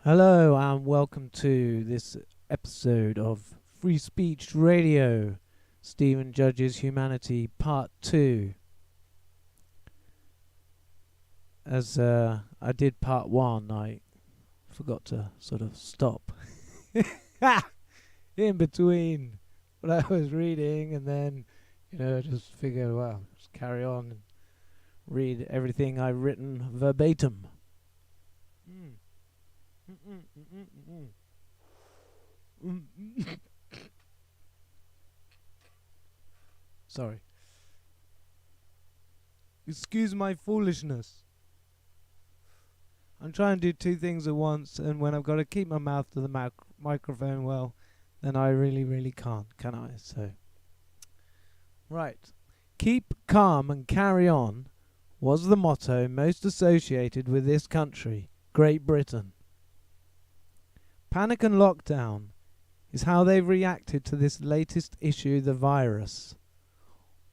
Hello and welcome to this episode of Free Speech Radio, Stephen Judge's Humanity Part 2. As I did Part 1, I forgot to sort of stop in between what I was reading, and then, just figured, well, just carry on and read everything I've written verbatim. Mm. Sorry. Excuse my foolishness. I'm trying to do two things at once, and when I've got to keep my mouth to the microphone, well, then I really can't, can I? So, right. Keep calm and carry on was the motto most associated with this country, Great Britain. Panic and lockdown is how they've reacted to this latest issue, the virus.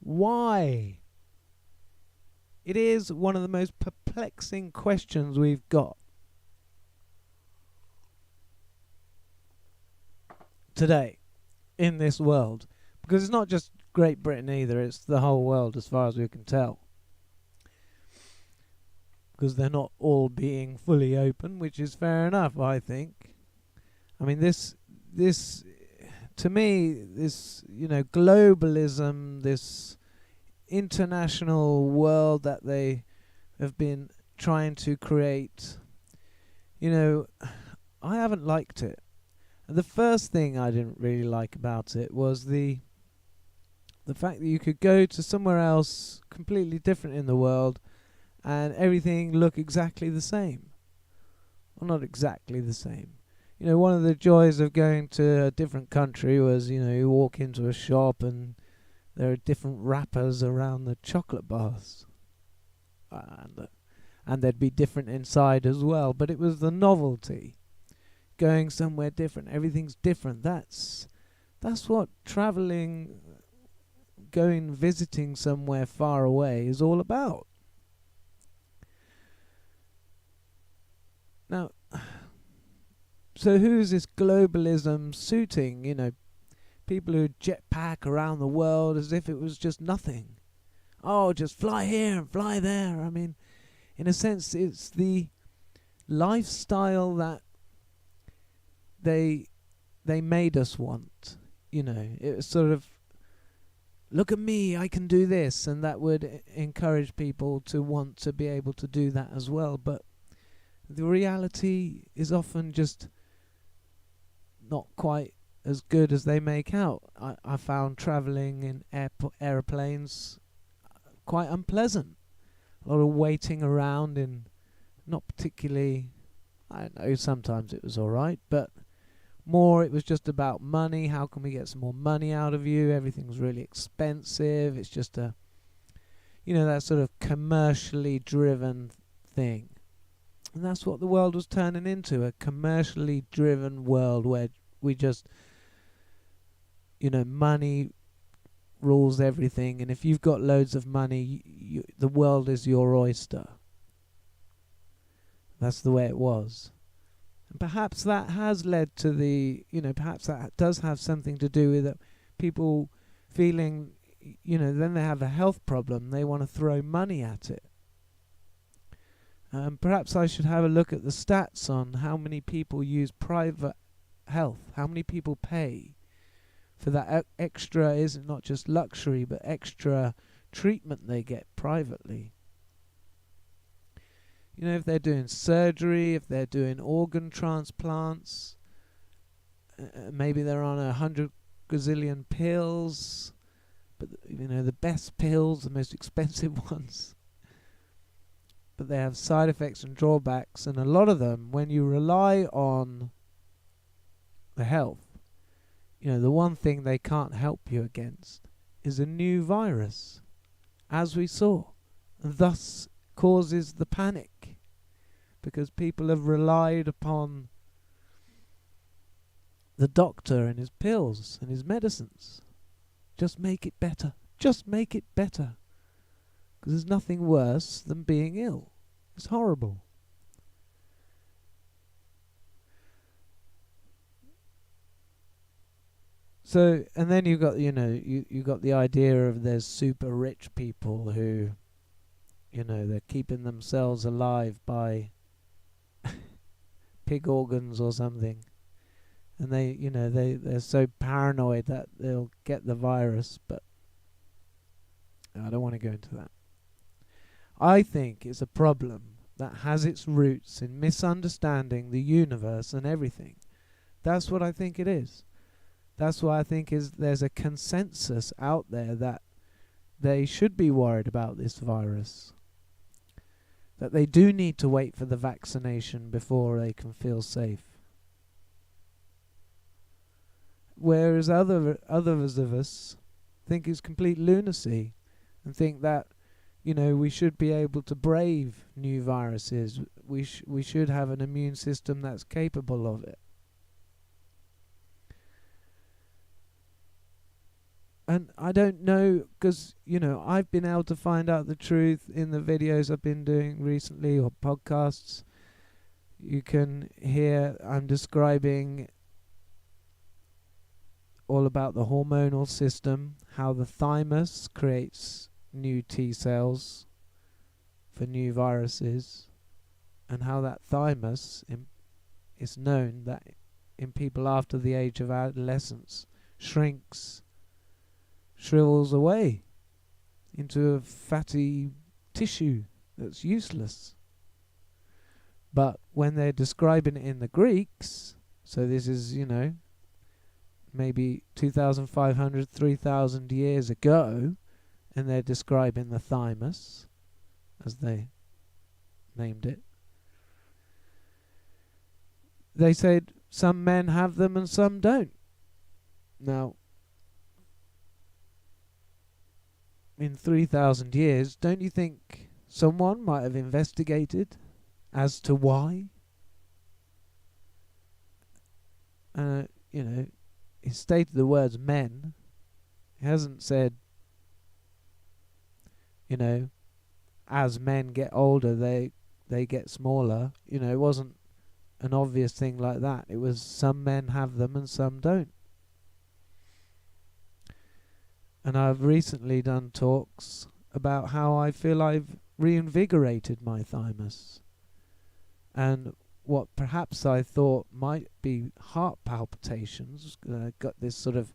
Why? It is one of the most perplexing questions we've got today in this world. Because it's not just Great Britain either, it's the whole world as far as we can tell. Because they're not all being fully open, which is fair enough, I think. I mean, this to me, this, globalism, this international world that they have been trying to create, I haven't liked it. And the first thing I didn't really like about it was the fact that you could go to somewhere else completely different in the world and everything look exactly the same. Well, not exactly the same. One of the joys of going to a different country was, you walk into a shop and there are different wrappers around the chocolate bars. And they'd be different inside as well. But it was the novelty. Going somewhere different. Everything's different. That's what travelling, visiting somewhere far away is all about. Now, so who's this globalism suiting? People who jetpack around the world as if it was just nothing. Oh, just fly here and fly there. I mean, in a sense, it's the lifestyle that they made us want. It was sort of, look at me, I can do this, and that would encourage people to want to be able to do that as well. But the reality is often just not quite as good as they make out. I found travelling in aeroplanes quite unpleasant. A lot of waiting around in not particularly, I don't know, sometimes it was alright, but more it was just about money. How can we get some more money out of you? Everything's really expensive. It's just that sort of commercially driven thing. And that's what the world was turning into, a commercially driven world where we just, money rules everything, and if you've got loads of money, the world is your oyster. That's the way it was. And perhaps that has led to perhaps that does have something to do with it. People feeling, then they have a health problem, they want to throw money at it. Perhaps I should have a look at the stats on how many people use private health, how many people pay for that extra, isn't not just luxury, but extra treatment they get privately. If they're doing surgery, if they're doing organ transplants, maybe they're on 100 gazillion pills, but the best pills, the most expensive ones. But they have side effects and drawbacks, and a lot of them, when you rely on the health, the one thing they can't help you against is a new virus, as we saw, and thus causes the panic, because people have relied upon the doctor and his pills and his medicines. Just make it better. Just make it better. Because there's nothing worse than being ill. It's horrible. So, and then you've got, you got the idea of there's super rich people who, they're keeping themselves alive by pig organs or something. And they're so paranoid that they'll get the virus, but I don't want to go into that. I think it's a problem that has its roots in misunderstanding the universe and everything. That's what I think it is. That's why I think there's a consensus out there that they should be worried about this virus. That they do need to wait for the vaccination before they can feel safe. Whereas others of us think it's complete lunacy and think that, we should be able to brave new viruses. We should have an immune system that's capable of it. And I don't know, because, I've been able to find out the truth in the videos I've been doing recently, or podcasts. You can hear I'm describing all about the hormonal system, how the thymus creates new T cells for new viruses, and how that thymus is known that in people after the age of adolescence shrivels away into a fatty tissue that's useless. But when they're describing it in the Greeks, so this is, maybe 2,500, 3,000 years ago, and they're describing the thymus, as they named it, they said some men have them and some don't. Now, in 3,000 years, don't you think someone might have investigated as to why? He stated the words men. He hasn't said, as men get older, they get smaller. It wasn't an obvious thing like that. It was some men have them and some don't. And I've recently done talks about how I feel I've reinvigorated my thymus. And what perhaps I thought might be heart palpitations, got this sort of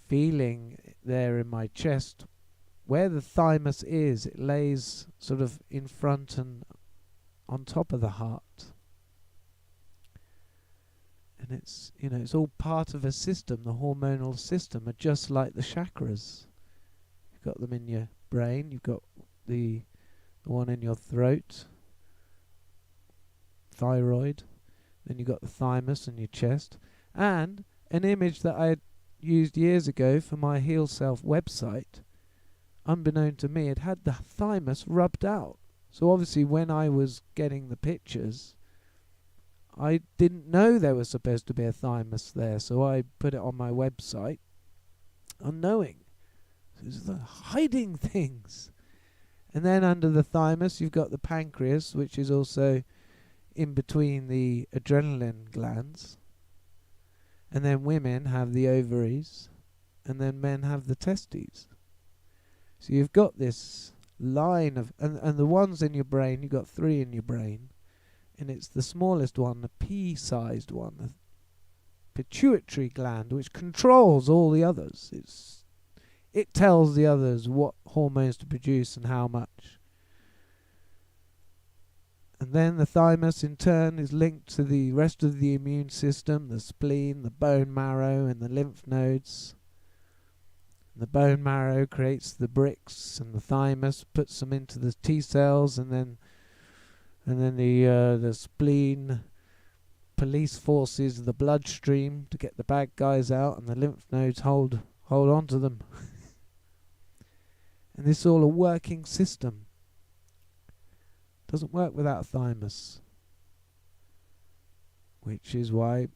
feeling there in my chest. Where the thymus is, it lays sort of in front and on top of the heart. And it's all part of a system. The hormonal system are just like the chakras. You've got them in your brain. You've got the one in your throat, thyroid. Then you've got the thymus in your chest. And an image that I had used years ago for my Heal Self website, unbeknown to me, it had the thymus rubbed out. So obviously when I was getting the pictures, I didn't know there was supposed to be a thymus there, so I put it on my website, unknowing. So it's hiding things. And then under the thymus, you've got the pancreas, which is also in between the adrenaline glands. And then women have the ovaries, and then men have the testes. So you've got this line of, and the ones in your brain, you've got 3 in your brain. And it's the smallest one, the pea-sized one, the pituitary gland, which controls all the others. It tells the others what hormones to produce and how much. And then the thymus, in turn, is linked to the rest of the immune system, the spleen, the bone marrow, and the lymph nodes. The bone marrow creates the bricks, and the thymus puts them into the T cells, and then the spleen police forces the bloodstream to get the bad guys out, and the lymph nodes hold on to them. And this is all a working system. Doesn't work without a thymus. Which is why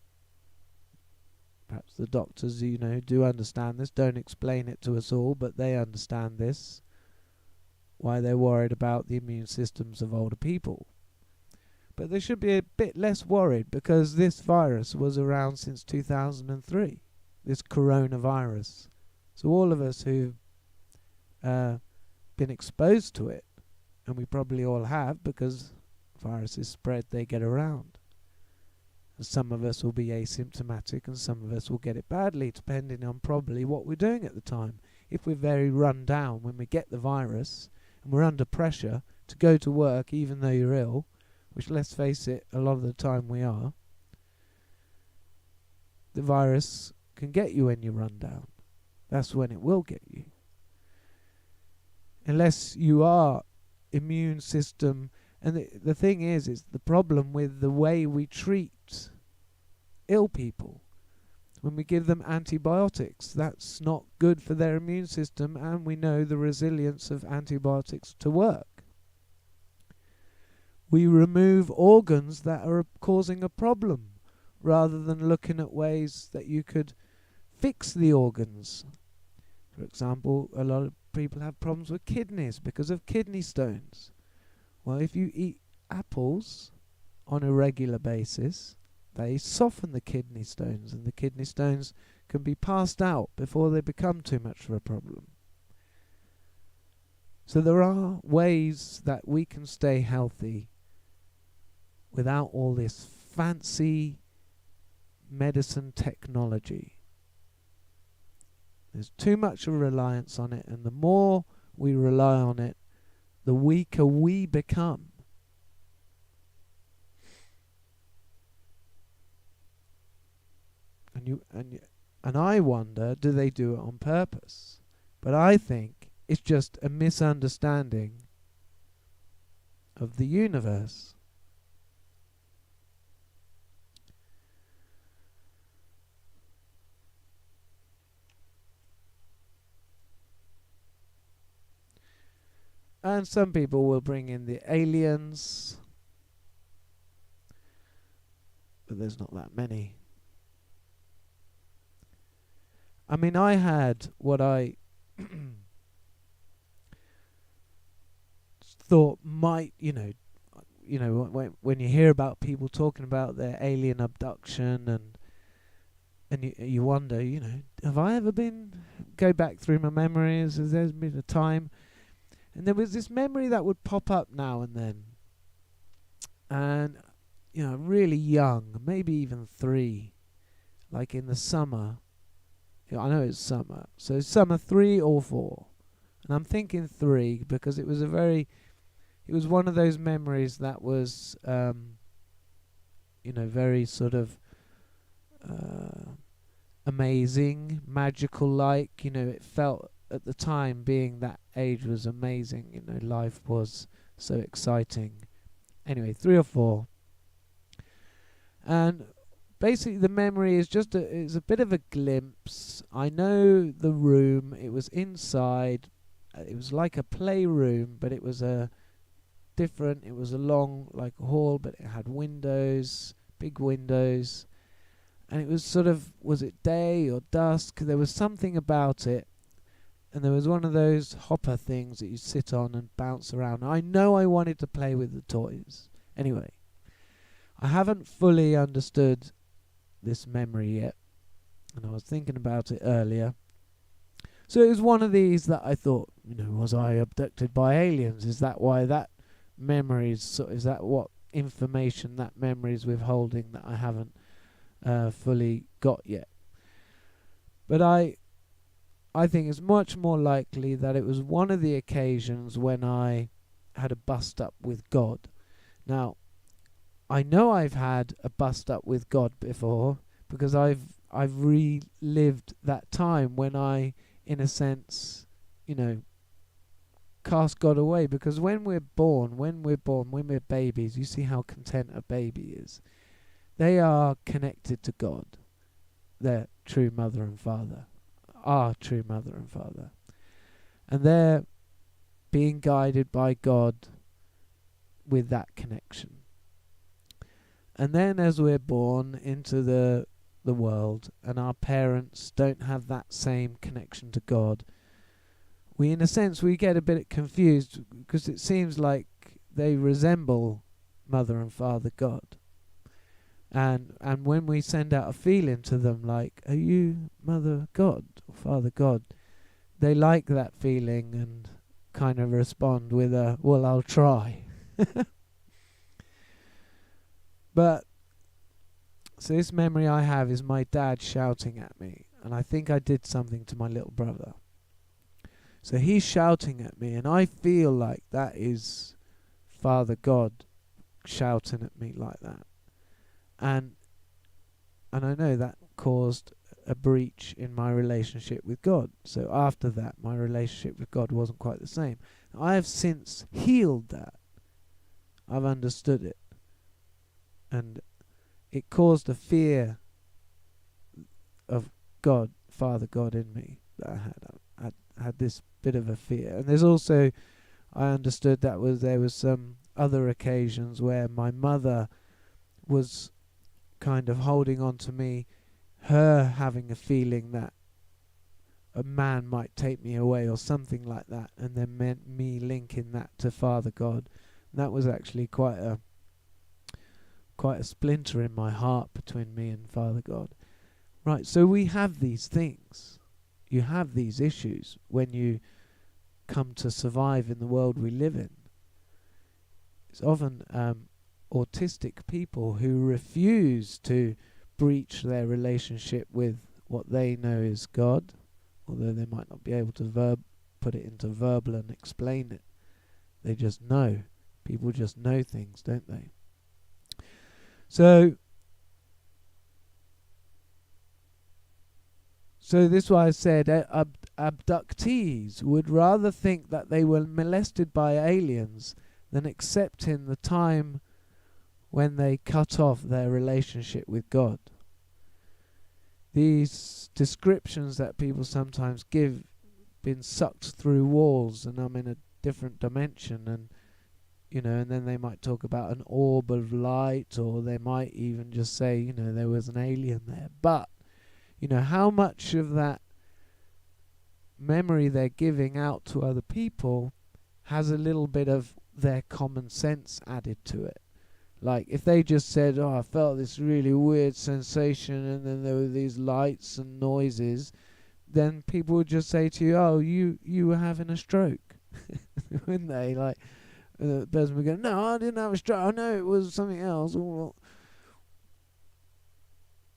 perhaps the doctors, do understand this, don't explain it to us all, but they understand this. Why they're worried about the immune systems of older people. But they should be a bit less worried, because this virus was around since 2003. this coronavirus. So all of us who've been exposed to it, and we probably all have, because viruses spread, they get around. And some of us will be asymptomatic and some of us will get it badly, depending on probably what we're doing at the time. If we're very run down when we get the virus and we're under pressure to go to work even though you're ill, which, let's face it, a lot of the time we are, the virus can get you when you run down. That's when it will get you. Unless you are immune system. And the thing is the problem with the way we treat ill people. When we give them antibiotics, that's not good for their immune system, and we know the resilience of antibiotics to work. We remove organs that are causing a problem, rather than looking at ways that you could fix the organs. For example, a lot of people have problems with kidneys because of kidney stones. Well, if you eat apples on a regular basis, they soften the kidney stones, and the kidney stones can be passed out before they become too much of a problem. So there are ways that we can stay healthy without all this fancy medicine technology. There's too much of a reliance on it, and the more we rely on it, the weaker we become. And I wonder, do they do it on purpose? But I think it's just a misunderstanding of the universe. And some people will bring in the aliens, but there's not that many. I mean, I had what I thought might, when you hear about people talking about their alien abduction, and you wonder, have I ever go back through my memories? Has there been a time? And there was this memory that would pop up now and then. And, really young, maybe even 3, like in the summer. I know it's summer. So summer 3 or 4. And I'm thinking 3 because it was one of those memories that was, very sort of amazing, magical like. It felt at the time, being that age, was amazing. Life was so exciting. Anyway, 3 or 4. And basically the memory is just it's a bit of a glimpse. I know the room. It was inside. It was like a playroom, but it was different. It was a long, like a hall, but it had windows, big windows. And it was sort of, was it day or dusk? There was something about it. And there was one of those hopper things that you sit on and bounce around. I know I wanted to play with the toys. Anyway, I haven't fully understood this memory yet, and I was thinking about it earlier. So it was one of these that I thought, was I abducted by aliens? Is that why that memory is that what information that memory is withholding that I haven't fully got yet? But I think it's much more likely that it was one of the occasions when I had a bust up with God. Now, I know I've had a bust up with God before because I've relived that time when I, in a sense, cast God away. Because when we're babies, you see how content a baby is. They are connected to God, their true mother and father. Our true mother and father, and they're being guided by God with that connection. And then as we're born into the world and our parents don't have that same connection to God, we, in a sense, we get a bit confused because it seems like they resemble mother and father God. And when we send out a feeling to them like, are you Mother God or Father God, they like that feeling and kind of respond with a, well, I'll try. But so this memory I have is my dad shouting at me, and I think I did something to my little brother. So he's shouting at me, and I feel like that is Father God shouting at me like that. And I know that caused a breach in my relationship with God. So after that, my relationship with God wasn't quite the same. I have since healed that. I've understood it. And it caused a fear of God, Father God in me that I had. I had this bit of a fear. And there's also, I understood that there was some other occasions where my mother was kind of holding on to me, her having a feeling that a man might take me away or something like that, and then meant me linking that to Father God. And that was actually quite a splinter in my heart between me and Father God. Right, so we have these things. You have these issues when you come to survive in the world we live in. It's often autistic people who refuse to breach their relationship with what they know is God, although they might not be able to put it into verbal and explain it. They just know. People just know things, don't they? So this is why I said abductees would rather think that they were molested by aliens than accepting the time when they cut off their relationship with God. These descriptions that people sometimes give, been sucked through walls and I'm in a different dimension, and and then they might talk about an orb of light, or they might even just say, there was an alien there. But, how much of that memory they're giving out to other people has a little bit of their common sense added to it. Like, if they just said, I felt this really weird sensation and then there were these lights and noises, then people would just say to you, you were having a stroke. Wouldn't they? Like, the person would go, no, I didn't have a stroke. I know it was something else.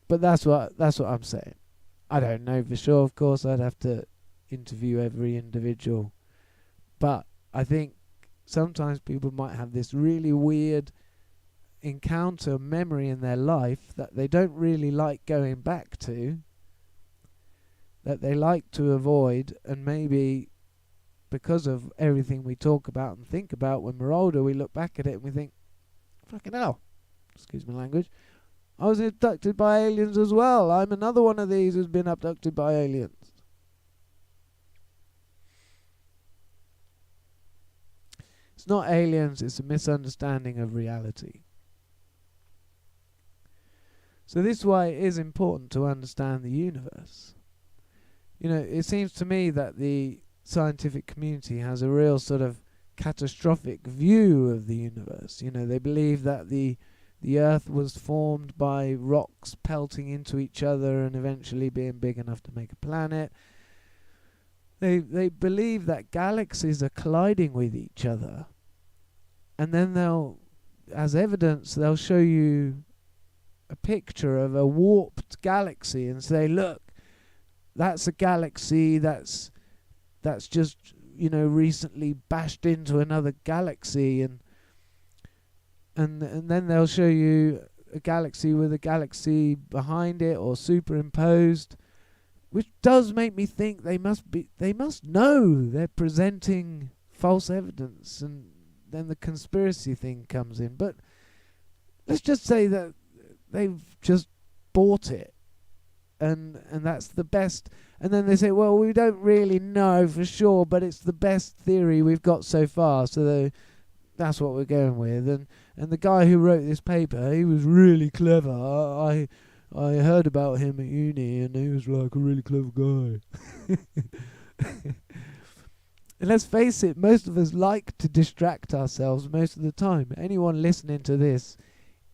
But that's what I'm saying. I don't know for sure, of course. I'd have to interview every individual. But I think sometimes people might have this really weird encounter memory in their life that they don't really like going back to, that they like to avoid, and maybe because of everything we talk about and think about when we're older, we look back at it and we think, fucking hell, excuse my language, I was abducted by aliens as well. I'm another one of these who's been abducted by aliens. It's not aliens, it's a misunderstanding of reality. So this is why it is important to understand the universe. It seems to me that the scientific community has a real sort of catastrophic view of the universe. They believe that the Earth was formed by rocks pelting into each other and eventually being big enough to make a planet. They believe that galaxies are colliding with each other, and then as evidence, they'll show you a picture of a warped galaxy and say, look, that's a galaxy that's just recently bashed into another galaxy, and then they'll show you a galaxy with a galaxy behind it or superimposed, which does make me think they must know they're presenting false evidence, and then the conspiracy thing comes in. But let's just say that they've just bought it, and that's the best. And then they say, well, we don't really know for sure, but it's the best theory we've got so far, so that's what we're going with. And the guy who wrote this paper, he was really clever. I heard about him at uni, and he was like a really clever guy. And let's face it, most of us like to distract ourselves most of the time. Anyone listening to this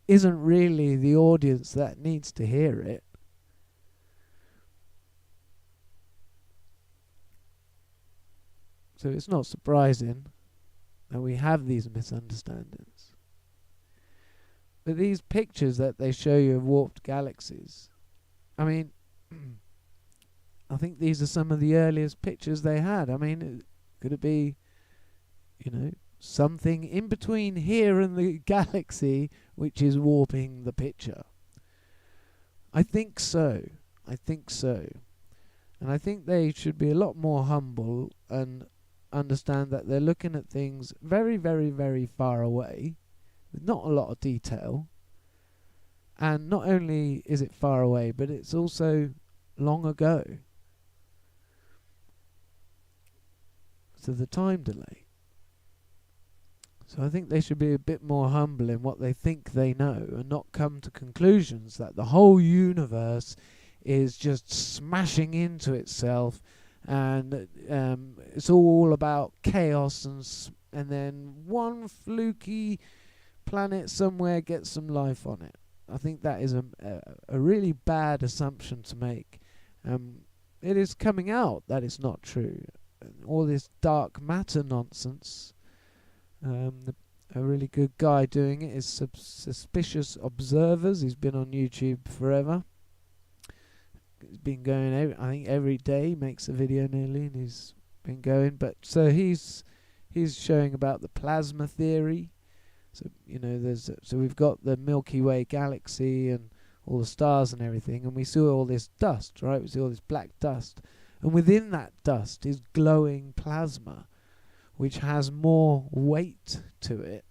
isn't really the audience that needs to hear it. So it's not surprising that we have these misunderstandings. But these pictures that they show you of warped galaxies, I mean, I think these are some of the earliest pictures they had. I mean, could it be, something in between here and the galaxy which is warping the picture? I think so. And I think they should be a lot more humble and understand that they're looking at things very, very, very far away, with not a lot of detail. And not only is it far away, but it's also long ago. So the time delay. So I think they should be a bit more humble in what they think they know, and not come to conclusions that the whole universe is just smashing into itself, and it's all about chaos, and then one fluky planet somewhere gets some life on it. I think that is a really bad assumption to make. It is coming out that it's not true. All this dark matter nonsense. A really good guy doing it is Suspicious Observers. He's been on YouTube forever. He's been going, I think, every day. He makes a video nearly, and he's been going. But so he's showing about the plasma theory. So so we've got the Milky Way galaxy and all the stars and everything, and we see all this dust, right? We see all this black dust, and within that dust is glowing plasma, which has more weight to it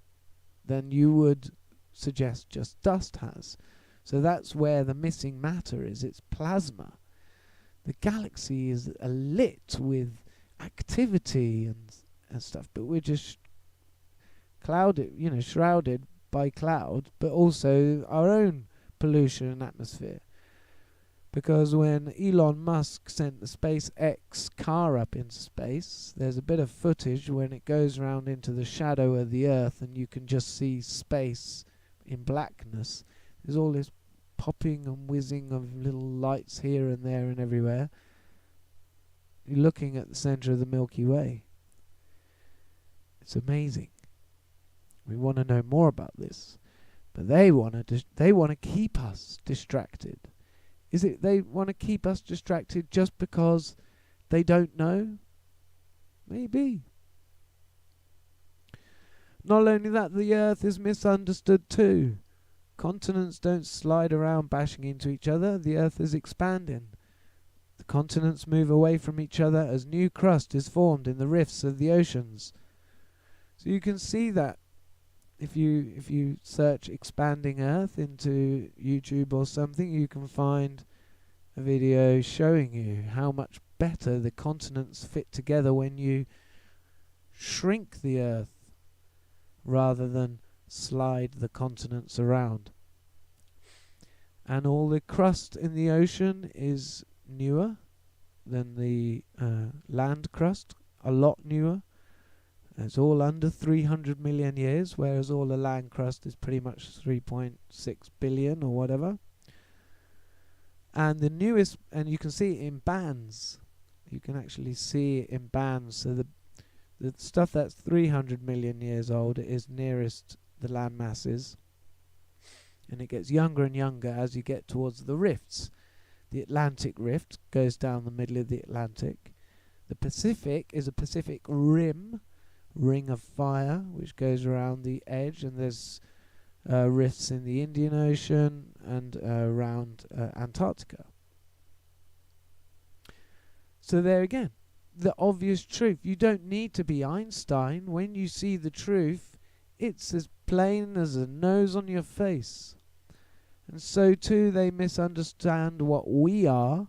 than you would suggest just dust has. So that's where the missing matter is. It's plasma. The galaxy is lit with activity and stuff, but we're just clouded, shrouded by cloud, but also our own pollution and atmosphere. Because when Elon Musk sent the SpaceX car up into space, there's a bit of footage when it goes round into the shadow of the Earth and you can just see space in blackness. There's all this popping and whizzing of little lights here and there and everywhere. You're looking at the centre of the Milky Way. It's amazing. We want to know more about this, but they want to keep us distracted. Is it they want to keep us distracted just because they don't know? Maybe. Not only that, the Earth is misunderstood too. Continents don't slide around bashing into each other. The Earth is expanding. The continents move away from each other as new crust is formed in the rifts of the oceans. So you can see that if you search expanding Earth into YouTube or something, you can find a video showing you how much better the continents fit together when you shrink the Earth rather than slide the continents around. And all the crust in the ocean is newer than the land crust, a lot newer. It's all under 300 million years, whereas all the land crust is pretty much 3.6 billion or whatever. And the newest, and you can see it in bands. You can actually see it in bands. So the stuff that's 300 million years old is nearest the land masses. And it gets younger and younger as you get towards the rifts. The Atlantic Rift goes down the middle of the Atlantic. The Pacific is a Pacific Rim, ring of fire, which goes around the edge, and there's rifts in the Indian Ocean and around Antarctica. So there again, the obvious truth. You don't need to be Einstein. When you see the truth, it's as plain as a nose on your face. And so too they misunderstand what we are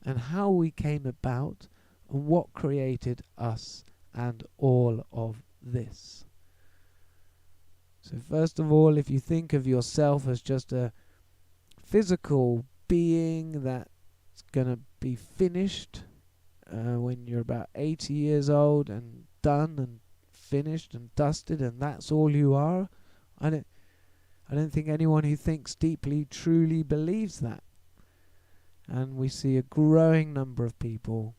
and how we came about and what created us and all of this. So first of all, if you think of yourself as just a physical being that's going to be finished when you're about 80 years old and done and finished and dusted, and that's all you are, I don't think anyone who thinks deeply truly believes that. And we see a growing number of people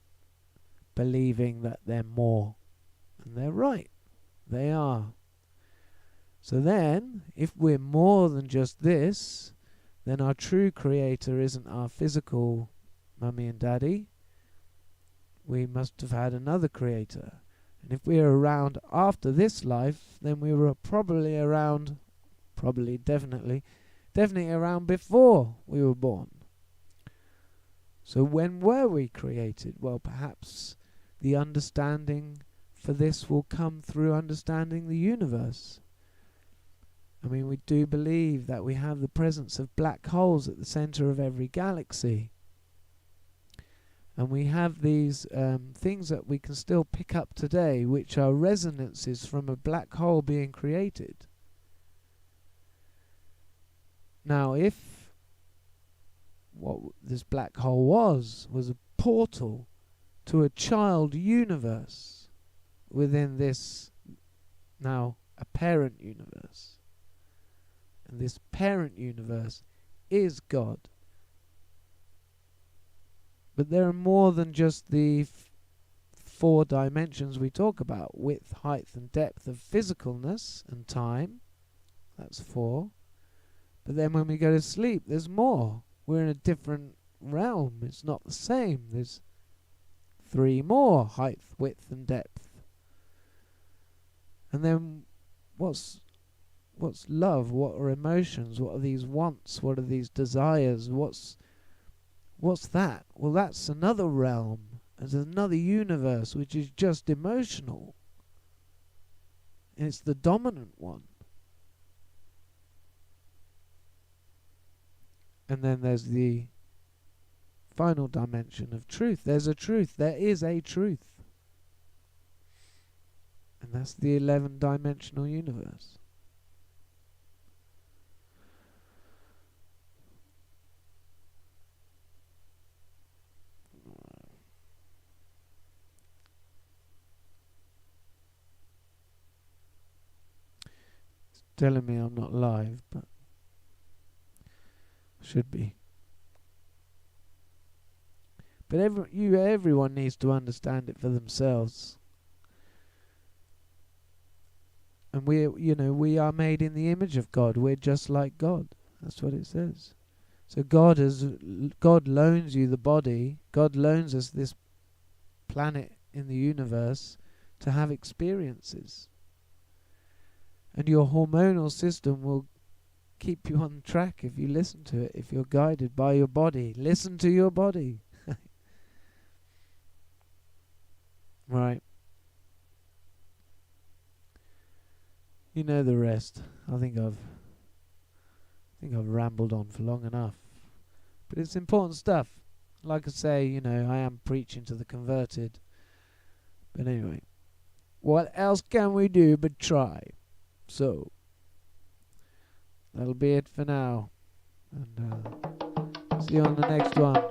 believing that they're more. And they're right. They are. So then, if we're more than just this, then our true creator isn't our physical mummy and daddy. We must have had another creator. And if we're around after this life, then we were probably around, definitely around before we were born. So when were we created? Well, perhaps the understanding for this will come through understanding the universe. I mean, we do believe that we have the presence of black holes at the center of every galaxy. And we have these things that we can still pick up today, which are resonances from a black hole being created. Now, if what this black hole was a portal to a child universe within this now a parent universe, and this parent universe is God. But there are more than just the four dimensions we talk about: width, height and depth of physicalness and time. That's 4. But then when we go to sleep, there's more. We're in a different realm. It's not the same. There's 3 more: height, width and depth. And then what's love? What are emotions? What are these wants? What are these desires? What's that? Well, that's another realm. There's another universe which is just emotional. And it's the dominant one. And then there's the final dimension of truth. There's a truth. There is a truth. And that's the 11-dimensional universe. It's telling me I'm not live, but should be. But everyone needs to understand it for themselves. And we are made in the image of God. We're just like God. That's what it says. So God loans you the body. God loans us this planet in the universe to have experiences. And your hormonal system will keep you on track if you listen to it, if you're guided by your body. Listen to your body. Right. You know the rest. I think I've rambled on for long enough. But it's important stuff. Like I say, I am preaching to the converted. But anyway, what else can we do but try? So that'll be it for now. And see you on the next one.